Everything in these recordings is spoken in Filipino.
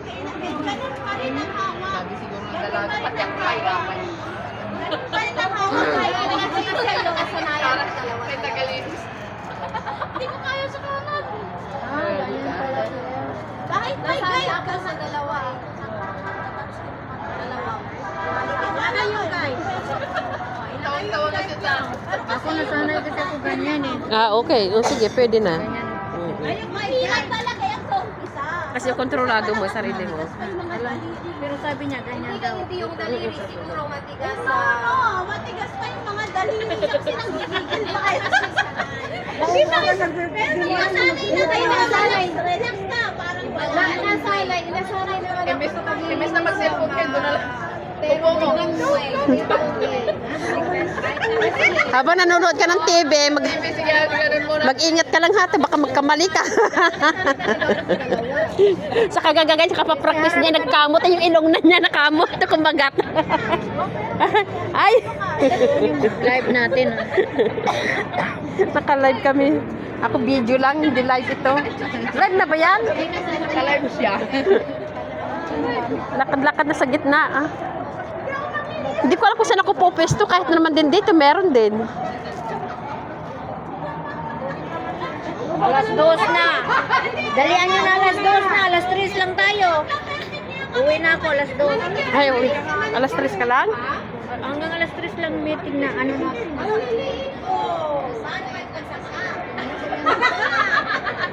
Ganun pa rin ang hawak. Sabi siguro ng dalaga, pati ako mahirapan. Ganun pa rin ang hawak. Kasi sa'yo, kasanayan ng dalawa. May tagalinis. Hindi ko kaya sa kanan. Ganyan pala siya. Kahit may guide Ako ka sa dalawa. Dalawa. Ano yung guide? Tawang-tawa ka siya sa... Ako nasanay kasi ako ganyan eh. Ah, okay. O, sige, pwede na. Ganyan. Ayun, mahirap talaga yung sa umpisa. Kasi kontrolado mo sarili mo. Alam, pero sabi niya ganyan daw. Hindi yung daliri siguro matigas Oo, sa... matigas pa yung mga daliri. Kasi nanggigigil pa kayo. Hindi pa kayo. Pero nasanay na kayo. Nasanay. Relax na. Parang wala. Nasanay naman ako. Imbes na mag-cellphone kayo, doon na lang. Upo mo. Habang nanonood ka ng TV, Imbes, sige, ganun muna. mag-ingat ka lang ha, baka magkamali ka. Sa kagagagay, sa kapapractice niya, nagkamot, yung ilong na niya nakamot, kumagat. Ay! Live natin. Naka-live kami. Ako video lang, hindi live ito. Live na ba yan? Naka-live siya. Lakad-lakad na sa gitna. Ah. Hindi ko alam kung saan ako pupesto, kahit na naman din dito, meron din. Alas 2 na. Dalian nyo na alas 2 na. Alas 3 lang tayo. Uwi na ako alas 2. Ay, uy. Alas 3 ka lang? Hanggang alas 3 lang meeting na ano natin.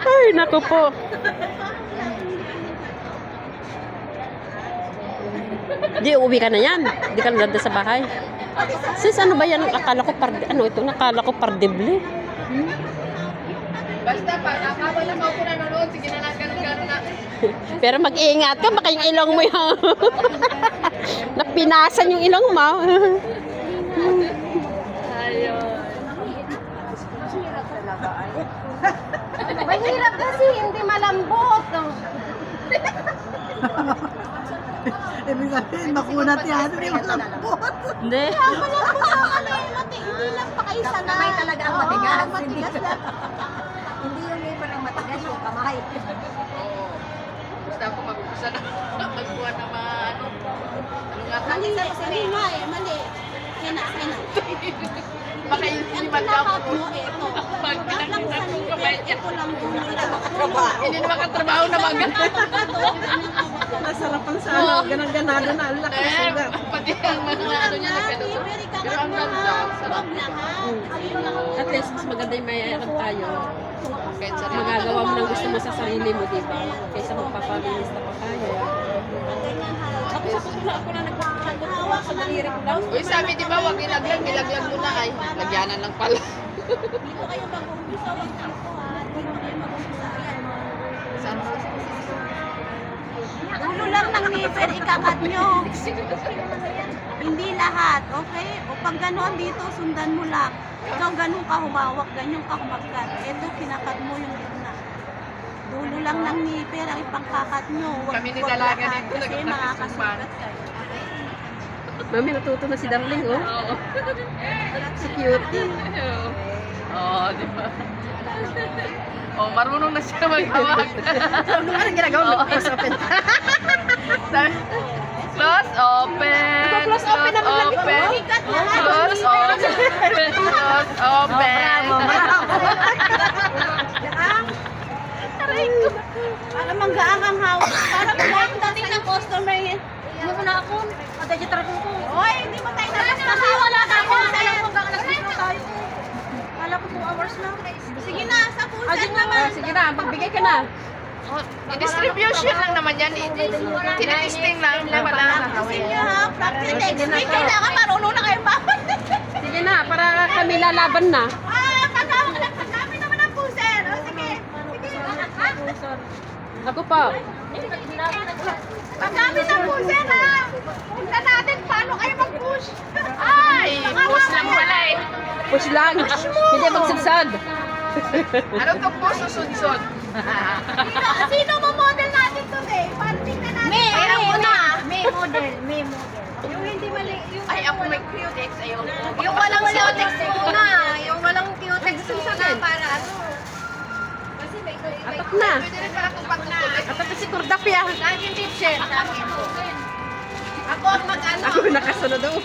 Ay, naku po. Di, uwi ka na yan. Di ka na dada sa bahay. Sis, ano ba yan? Akala ko ano ito? Nakala ko pardible. Basta pa, nakabal lang ako nanonood, sige na lang, ganun na. Pero mag-iingat ka, baka yung ilong mo yung... Napinasan yung ilong mo. Mahirap kasi hindi malambot. Ibig sabihin, makunat yan, hindi malambot. Hindi. Hindi lang pa kayo sanay. Kamay talaga ang matigas. Oo, matigas lang. Hindi yung liver ang matigas, yung kamay. Oo. Basta ako mag-umpisa na magkuha na mga ano. Ano nga Mali, mali nga eh, mali. Hina. baka yung Ang sinimag tinakot ako. mo, ito. Pag Wag lang pinakita sa ko liver, kamay niya. ito lang doon. Trabaho. Hindi na makatrabaho na baga. Masarap ang sana, ganang-ganado na, ang laki ng sugat. Pati ang mga ano niya na ganun. Liver, ikakat Pero ang mo ganda, ha. ang sarap. Wag lahat. Ayun lang. At least, mas maganda yung mayayarap tayo. Kahit sa rin. Magagawa mo ng gusto mo sa sarili mo, di ba? Kaysa magpapabilis na pa kaya. Ako sa putula, ako na nagpapakagawak sa daliri ko lang. Uy, sabi di ba, wag ilaglag mo na ay. Lagyanan lang pala. Dito kayo mag-umpisa. Wag dito ha. Dito kayo mag-umpisa. Ayan. Saan mo? Ulo lang ng liver, ikakat nyo. Hindi lahat, okay? O pag gano'n dito, sundan mo lang. Ikaw ganun ka humawak, ganyan ka humagkat. Ito, kinakat mo yung gitna. Dulo lang ng liver, ang ipangkakat nyo. Kami ni Dalaga lahat, dito, kasi nag-practice makakasugat kayo. Mami, natuto na si Darling, oh. Oo. Si cutie. Oo, di ba? Oh, marunong na siya maghawak. Anong ginagawa mo? Close open. Close open. Close open naman lang ito. Close open. Close open. Alam, manggaang ang hawak. Parang lang dating ng customer yun. Ano ko na ako? Madagitara ko ko. Oy, hindi mo tayo nabas wala na ako. Kala ko 2 hours lang. Sige na, sa pusan naman. Sige na, magbigay ka na. Distribution lang naman yan. Tinitesting lang. Wala. Practice nyo ha, practice next week. Kailangan marunong na kayo babad. Sige na, para kami lalaban na. Pagkami naman ang puser. O sige, Ako pa. pagkami ng puser ha. Tignan natin paano kayo mag-push. Ay, push lang pala eh. Push lang. Hindi magsigsag. Ano to push o sudsod? Sino mo model natin today? Para tingnan natin. May model. Yung hindi mali. Ay, ako may cutex. Ayaw ko. Yung walang cutex muna. Yung walang cutex muna para ano. Kasi may tupak na. Pwede rin pala tupak na. At ito si Cordapia. Sa akin, teacher. Sa akin po. Ako ang mag-ano. Ako nakasunod ako.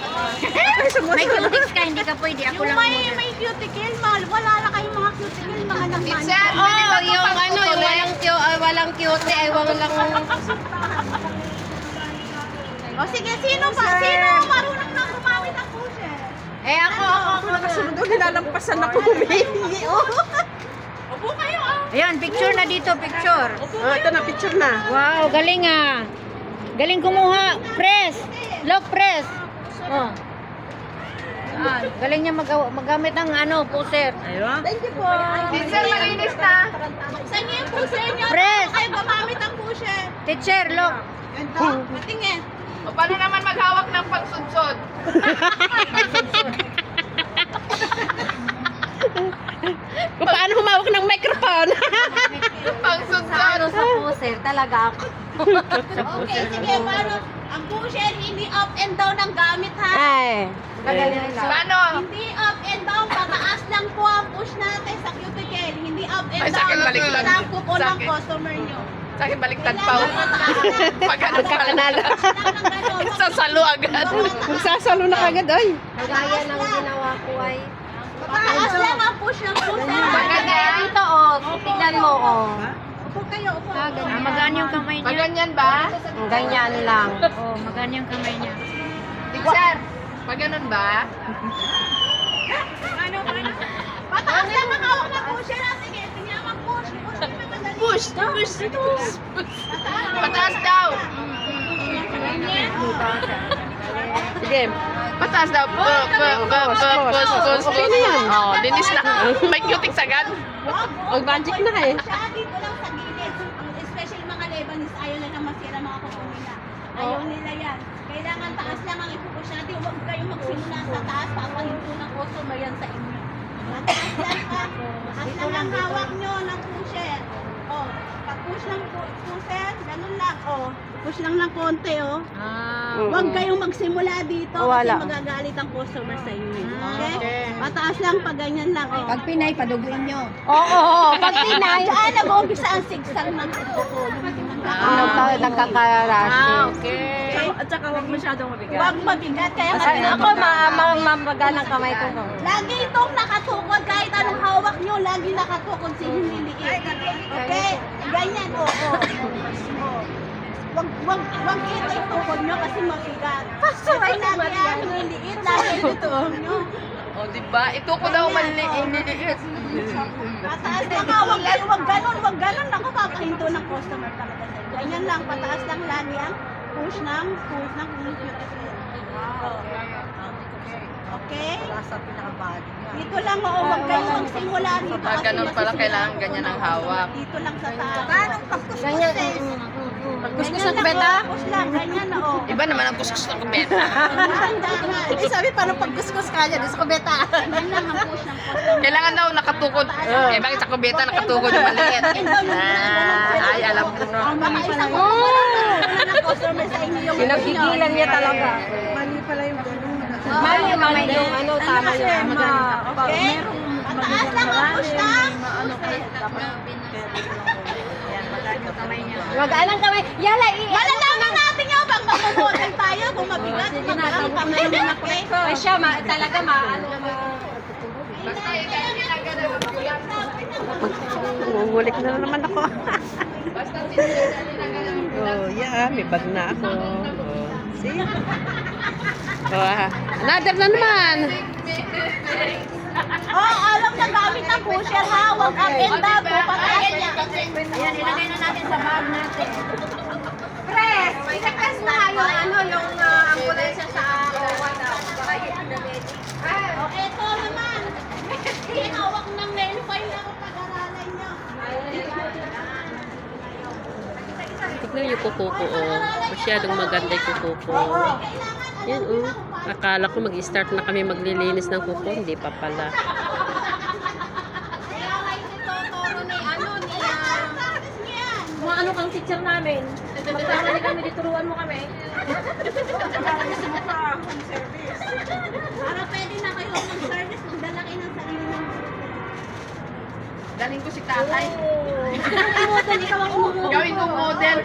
May cutics ka, hindi ka pwede. Ako Yung lang muna. may cuticle, wala na kayong mga cuticle, mga naman. Teacher, Oo, pwede ba yung tupak ano, po yung ulit? walang cute, ay walang... O sige, sino marunong na gumamit ng pusher? Eh ako. Ako nakasunod ako. Nilalampasan ako. Humihingi. Upo kayo ah. Ayan, picture na dito, picture. Ito na, picture na. Wow, galing ah. Galing kumuha. Press. Look, press. Oh. Galing niya magamit ng ano, poser. Ayun. Teacher, malinis na. Buksan niyo yung pusher niyo. Press. Kayo gumamit ng pusher. Teacher, look. Patingin. O paano naman maghawak ng pagsudsod? Kung paano humawak ng microphone. Pagsudsod. Sa poser, talaga ako. Okay, sige, paano? Ang pusher, hindi up and down ang gamit ha. Ay. Paano? Hindi up and down, pataas lang po ang push natin sa cuticle. Hindi up and Ay, sa akin down. baliktad. Ang kuko Sa ng akin. customer nyo. Sa akin baliktad pa. Pag ano pala. Kanala. Sasalo agad. Magsasalo na kagad, ay. Kagaya ng ginawa ko ay... Pataas lang ang push ng pusher. Maganda. Dito oh, tignan mo oh. Upo kayo, upo. Magaan yung kamay Pag niya. ganyan ba? Ganyan lang. Oh, magaan yung kamay niya. Teacher, pag ganun ba? Pataas lang ang hawak ng pusher. Sige, tingnan mo push. Push. Push. Pataas daw. Sige. Pataas daw. Push. Oh, linis na. May cutics agad. Ang magic na eh. Siya dito lang sa gilid. Especially mga Lebanese, ayaw na masira mga kuko nila. Ayaw nila yan. Kailangan taas lang ang ipupush natin. Huwag kayong magsimula sa taas. Papahinto ng customer yan sa inyo. Taas lang ka. Taas lang ang hawak nyo ng pusher. Oh, pag-push ng pusher, ganun lang. Oh, push lang ng konti, oh. Huwag kayong magsimula dito kasi magagalit ang customer sa inyo. Okay? Pataas lang pag ganyan lang. Oh. Pag Pinay, paduguin nyo. Oo, pag Pinay, nag-uumpisa ang sigsag ng kuko. nagkakarasi. Okay? At saka huwag masyadong mabigat. Huwag mabigat. Kaya Ako, mamagaan ang kamay ko. lagi itong nakatukod. Kahit anong hawak nyo, lagi nakatukod sa hiniliit. Okay? Ganyan, oo. Wag ito yung tukod nyo kasi mabigat. Kasi lagi ang hiniliit, lagi yung tukod nyo. O, diba? Ito ko daw maliliit. Pataas lang nga, wag ganun. Naku, papahinto ng customer talaga sa'yo. Ganyan lang, pataas lang lagi ang push ng cuticle. Okay? Sa pinakabali niya. Dito lang, oo, wag kayong magsimula dito. Ah, ganun pala, kailangan ganyan ang hawak. Dito lang sa taas. Ganyan. Kuskus ng kubeta? Kuskus lang, ganyan na, oo. Iba naman ang kuskus ng kubeta. Dahan-dahan. Eh, sabi, paano pagkuskus ka niya? Sa kubeta. Ganyan lang ang push ng customer. Kailangan daw nakatukod. Eh, bakit sa kubeta nakatukod yung maliit? Ay, alam ko na. Ang mga isang wala ng customer sa inyo yung Pinagigilan niya talaga. Mali pala yung gano'n. Mali yung ano, tama yung Okay? Mataas lang ang push ng Mag-alang kamay. Yala, malalaman natin yung bang mamumodel tayo kung mabigat, kung mabigat kami. Okay? Ay siya, talaga maano. Basta ikaw ginagano. Ngugulik na naman ako. Basta ginagano. Oh, yeah, may bag na ako. Oh, see? Oh, another na naman. Oh, alam na gamit ng pusher ha. Huwag up and down. Pataas niya. Ayan, ilagay na natin sa bag natin. Press! Press na yung ano, yung ambulansya sa wala. Baka yun na ready. Oh, eto naman. Hinawak ng menu file na ang pag-aralan niyo. Tignan yung kuko ko, oh. Masyadong maganda yung kuko ko. Yan, oh. Akala ko mag-start na kami maglilinis ng kuko. Hindi pa pala. Kaya nga ituturo ni ano ni Mga ano kang teacher namin. Magkamali kami, dituruan mo kami. para pwede na kayo mag-service, magdala kayo ng sarili ng Galing ko si tatay. Gawin kong model.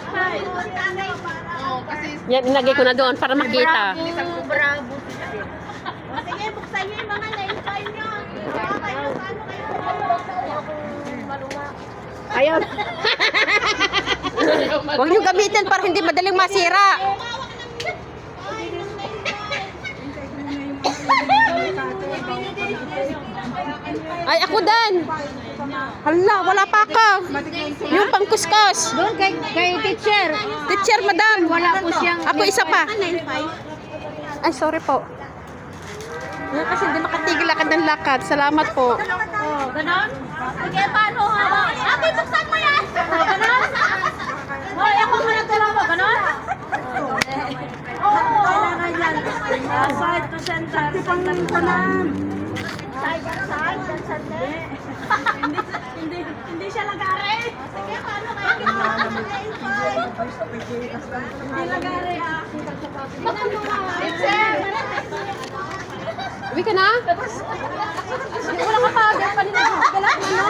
Oo, kasi Yan, inagay ko na doon para makita. Bravo. O sige, buksan niyo yung mga nail file niyo. Kayo, paano kayo? Ayun. Huwag niyo gamitin para hindi madaling masira. Ay, ako din. Hala, wala pa ako. Yung pangkuskus. Doon kay teacher. Teacher, madam. Wala po siyang... Ako isa pa. Nail file? Ay, sorry po. Yan kasi hindi makatigil lakad ng lakad. Salamat po. Oh, ganon? Sige, paano ha? Ate, buksan mo yan! Oh, ganon? Hoy, ako muna tulong mo, ganon? Oo. Kailangan yan. Side to center. Side to Hindi siya lagari. Sige, paano kayo ginawa ng nail file? Hindi lagari ah. Uwi ka na? Wala ka pa. Galat mo, no?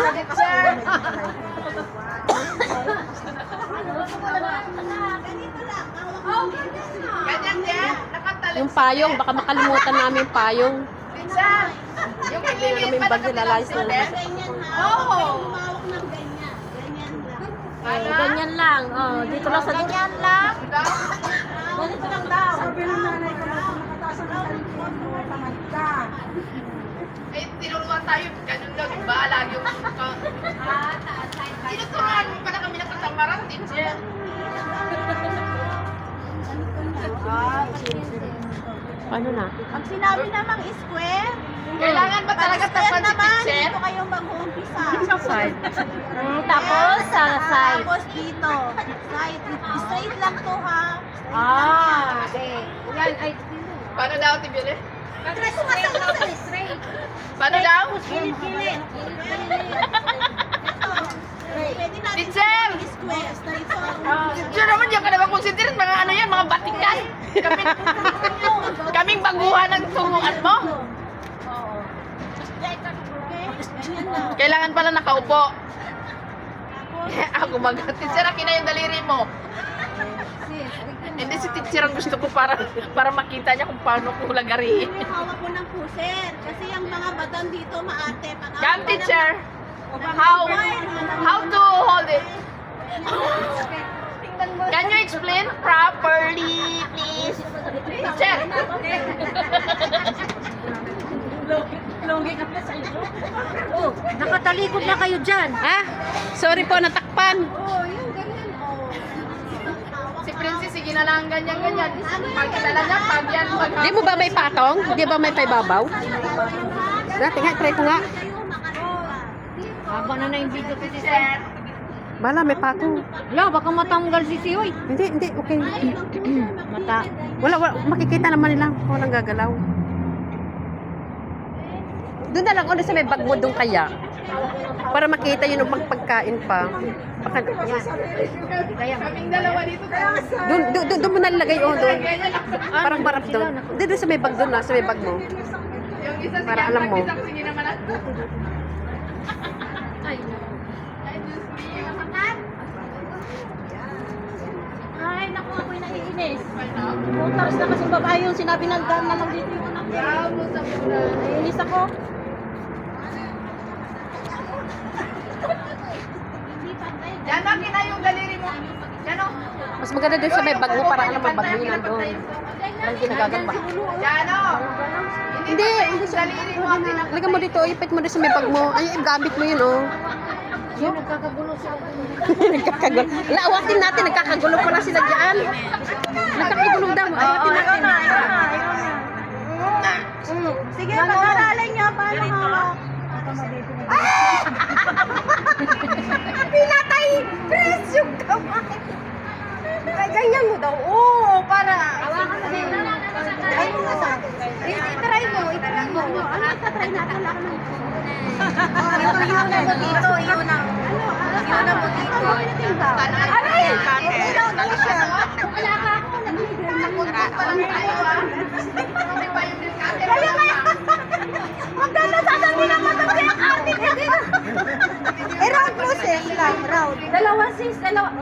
ganyan din. Nakatalit. Yung payong, baka makalimutan namin yung payong. Pinsan. Yung Yung namin bag nilalayas na naman. Ganyan ha. Oo. Humawak ng ganyan. Ganyan lang. Ganyan lang. Oh, dito lang sa... Ganyan lang. Ganito lang daw. Sabi ng nanay ko na nakataas ang talikod mo, tamad ka. Eh, tinuruan tayo. Ganun lang. Bahala yung ka. Tinuturuan mo pala kami ng katamaran, teacher. Paano na? Pag sinabi namang square, Kailangan ba talaga tapan si naman, teacher? dito kayong mag-uumpisa. Tapos sa side. Tapos dito. Side. Straight lang to ha. Ah, okay. Yan, ay... Paano daw, Tibili? Straight. Paano daw? Kilit. Pwede natin Teacher! square. Straight to. Teacher naman, diyan ka naman considerate. Mga ano yan, mga batikan. Kaming baguhan ng turuan mo. Ganyan lang. Kailangan pala nakaupo. Ako teacher, akin na yung daliri mo. Hindi si teacher ang gusto ko para makita niya kung paano ko lagariin. Hawak mo ng puser. Kasi yung mga baton dito maarte. Come, teacher. How to hold it? Can you explain properly, please? Teacher. Oh, nakatalikod na kayo dyan. Ah, sorry po, natakpan. Si Princess, sige na lang ganyan-ganyan. Pag kilala niya, pag yan, pag... Di mo ba may patong? Di ba may paibabaw? Dati nga, try ko nga. Haba na yung video ko, teacher. Bala, may patong. Wala, baka matanggal si Siyoy. Hindi, okay. Mata. Wala, makikita naman nila. Walang gagalaw. Doon na lang ulit sa may bag mo doon kaya. Para makita yun yung pagkain pa. Baka, Kaming dalawa dito. doon mo nalagay doon. Parang barap doon. Doon sa may bag doon na, sa may bag mo. Yung isa, sige, Para alam mo. pag-isang, sige naman na. Ay, naku, ako'y naiinis. Putas na kasi babae yung sinabi ng dam na lang dito yung anak niya. Bravo sa mura. Naiinis ako. Yan, akin na yung daliri mo. Yan o. Mas maganda doon sa may bag mo para alam mo bag mo yun nandun. Walang ginagagamba. Yan o. Hindi, Yung daliri mo ang pinaka... Lagyan mo dito, ipit mo doon sa may bag mo. Ay, gamit mo yun, oh. Yung nagkakagulo siya. Nagkakagulo. Awatin natin, nagkakagulo pala sila dyan. Nagkakagulo daw. Awatin natin. Sige, pag-aralan niyo, paano hawak? Pinatay! Press yung kamay! Ganyan mo daw. Oo, para... Try mo nga sa akin. Itry mo, itry mo. Ano, tatry natin. Wala ka nang... Iuna mo dito, iuna. Iuna mo dito. Aray! Ilaw daw siya. Wala ka ako. Nakunta pa lang tayo ah. Hindi pa yung discarte. Kaya kaya. Magkano sasabihin naman ng kaya atin. Eh, round process lang, round. Dalawa sis, dalawa.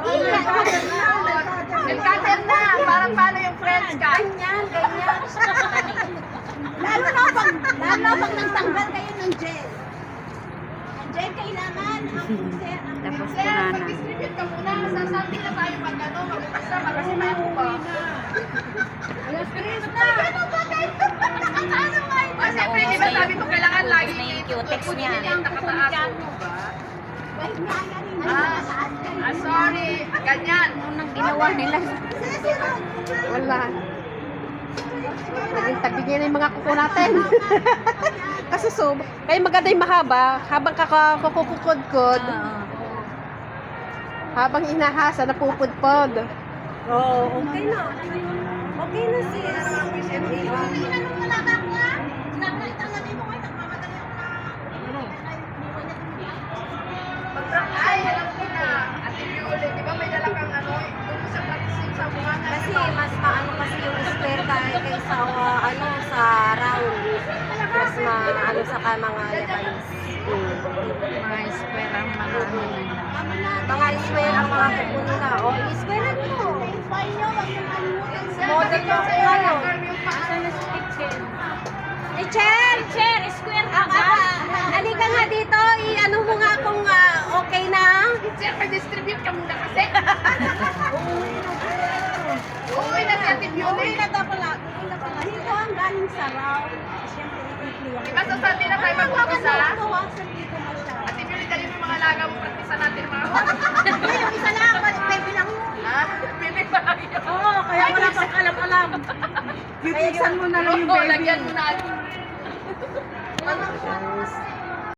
Nag-cutter na. Parang paano yung friends ka? Ganyan, ganyan. Lalo na pag nagtanggal kayo ng gel. Ang gel kailangan ang puser, ang Tapos Sir, pura na. mag-distribute ka muna. Sasabi na tayo pag ano, mag-umpisa ka kasi may ako ba? Alas 3 na. Ah, siyempre, di ba sabi ko kailangan lagi Yung cutex niya. nakataas. Sorry. Ganyan. Nung ginawa nila. Wala. Naging tabi niya na yung mga kuko natin. Kasi kaya maganda yung mahaba, habang kakukukod-kod, habang inahasa, napupudpod. Oo, okay na. Okay na sis. Ay, alam ko na. Ate Violet, di ba may dala kang ano, doon sa practicing sa mga Kasi mas maano kasi yung square kaysa ano sa round. Mas maano sa mga lebanese. Mga square ang mga ano nila. Mga square ang mga kuko nila. O, square mo. Model mo ko ngayon. Teacher! Square ka ba? Halika nga dito. I-ano mo nga kung okay na. Sir, mag-distribute ka muna kasi. Uy, na si Ate Violet. Dito ang galing sa round. Siyempre, i-clear. Di ba sasabi na tayo mag-umpisa? Bawasan dito masyado. Ate Violet, dali mo mga laga mo, praktisa natin mga Yung isa lang, baby lang yun. Ha? Baby pa lang yun. Oo, kaya wala pang alam-alam. Titisan mo na lang yung Oo, baby. lagyan mo na.